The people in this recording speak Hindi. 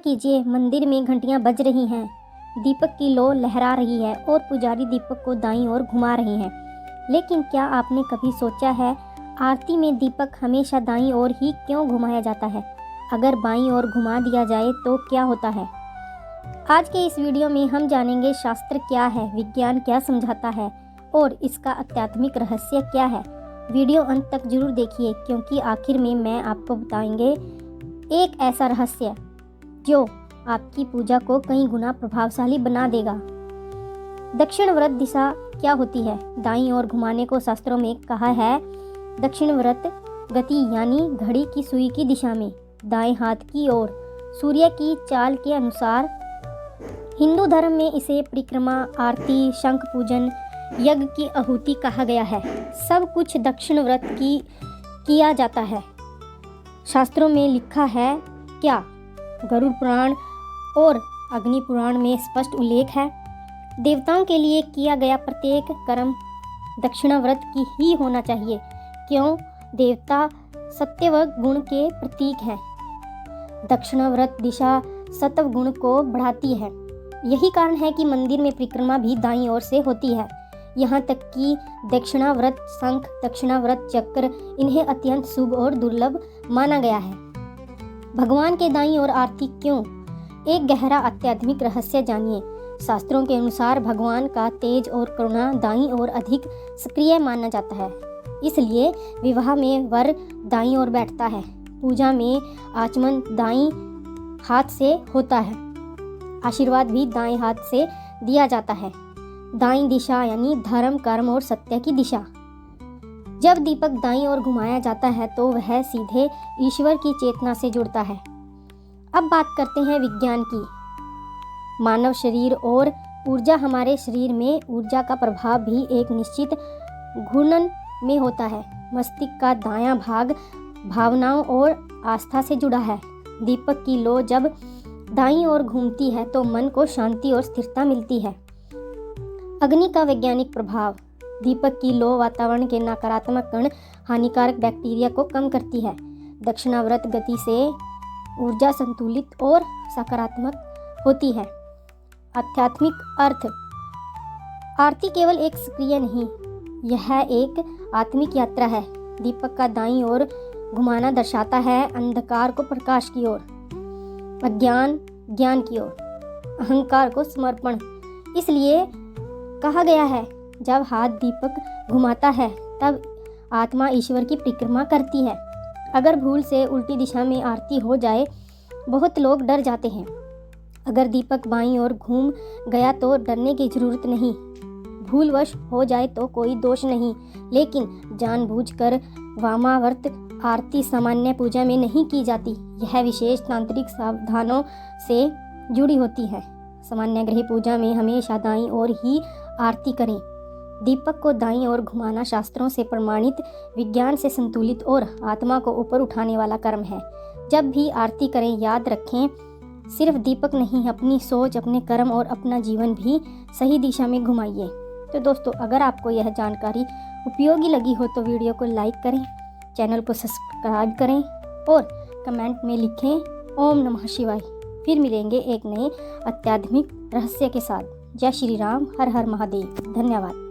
कीजिए, मंदिर में घंटियां बज रही हैं, दीपक की लौ लहरा रही है और पुजारी दीपक को दाईं ओर घुमा रहे हैं। लेकिन क्या आपने कभी सोचा है, आरती में दीपक हमेशा दाईं ओर ही क्यों घुमाया जाता है? अगर बाईं ओर घुमा दिया जाए तो क्या होता है? आज के इस वीडियो में हम जानेंगे शास्त्र क्या है, विज्ञान क्या समझाता है और इसका आध्यात्मिक रहस्य क्या है। वीडियो अंत तक जरूर देखिए, क्योंकि आखिर में मैं आपको बताएंगे एक ऐसा रहस्य जो आपकी पूजा को कई गुना प्रभावशाली बना देगा। दक्षिण व्रत दिशा क्या होती है? दाईं ओर घुमाने को शास्त्रों में कहा है दक्षिण व्रत गति, यानी घड़ी की सुई की दिशा में दाएं हाथ की ओर सूर्य की चाल के अनुसार। हिंदू धर्म में इसे परिक्रमा, आरती, शंख पूजन, यज्ञ की आहुति कहा गया है। सब कुछ दक्षिण व्रत की किया जाता है। शास्त्रों में लिखा है क्या? गरुड़ पुराण और अग्नि पुराण में स्पष्ट उल्लेख है। देवताओं के लिए किया गया प्रत्येक कर्म दक्षिणाव्रत की ही होना चाहिए। क्यों? देवता सत्य व गुण के प्रतीक हैं। दक्षिणाव्रत दिशा सत्व गुण को बढ़ाती है। यही कारण है कि मंदिर में परिक्रमा भी दाईं ओर से होती है। यहाँ तक कि दक्षिणाव्रत शंख, दक्षिणाव्रत चक्र, इन्हें अत्यंत शुभ और दुर्लभ माना गया है। भगवान के दाईं ओर आरती क्यों? एक गहरा आध्यात्मिक रहस्य जानिए। शास्त्रों के अनुसार भगवान का तेज और करुणा दाईं ओर अधिक सक्रिय माना जाता है। इसलिए विवाह में वर दाईं ओर बैठता है। पूजा में आचमन दाईं हाथ से होता है। आशीर्वाद भी दाएं हाथ से दिया जाता है। दाईं दिशा यानी धर्म, कर्म और सत्य की दिशा। जब दीपक दाईं ओर घुमाया जाता है तो वह सीधे ईश्वर की चेतना से जुड़ता है। अब बात करते हैं विज्ञान की। मानव शरीर और ऊर्जा। हमारे शरीर में ऊर्जा का प्रभाव भी एक निश्चित घूर्णन में होता है। मस्तिष्क का दायां भाग भावनाओं और आस्था से जुड़ा है। दीपक की लौ जब दाईं ओर घूमती है तो मन को शांति और स्थिरता मिलती है। अग्नि का वैज्ञानिक प्रभाव। दीपक की लौ वातावरण के नकारात्मक कण, हानिकारक बैक्टीरिया को कम करती है। दक्षिणाव्रत गति से ऊर्जा संतुलित और सकारात्मक होती है। आध्यात्मिक अर्थ। आरती केवल एक क्रिया नहीं, यह एक आत्मिक यात्रा है। दीपक का दाईं ओर घुमाना दर्शाता है अंधकार को प्रकाश की ओर, अज्ञान ज्ञान की ओर, अहंकार को समर्पण। इसलिए कहा गया है जब हाथ दीपक घुमाता है तब आत्मा ईश्वर की परिक्रमा करती है। अगर भूल से उल्टी दिशा में आरती हो जाए, बहुत लोग डर जाते हैं। अगर दीपक बाईं ओर घूम गया तो डरने की जरूरत नहीं। भूलवश हो जाए तो कोई दोष नहीं, लेकिन जानबूझकर वामावर्त आरती सामान्य पूजा में नहीं की जाती। यह विशेष तांत्रिक सावधानों से जुड़ी होती है। सामान्य गृह पूजा में हमेशा दाईं ओर ही आरती करें। दीपक को दाईं ओर घुमाना शास्त्रों से प्रमाणित, विज्ञान से संतुलित और आत्मा को ऊपर उठाने वाला कर्म है। जब भी आरती करें, याद रखें सिर्फ दीपक नहीं, अपनी सोच, अपने कर्म और अपना जीवन भी सही दिशा में घुमाइए। तो दोस्तों, अगर आपको यह जानकारी उपयोगी लगी हो तो वीडियो को लाइक करें, चैनल को सब्सक्राइब करें और कमेंट में लिखें ओम नमः शिवाय। फिर मिलेंगे एक नए आध्यात्मिक रहस्य के साथ। जय श्री राम, हर हर महादेव। धन्यवाद।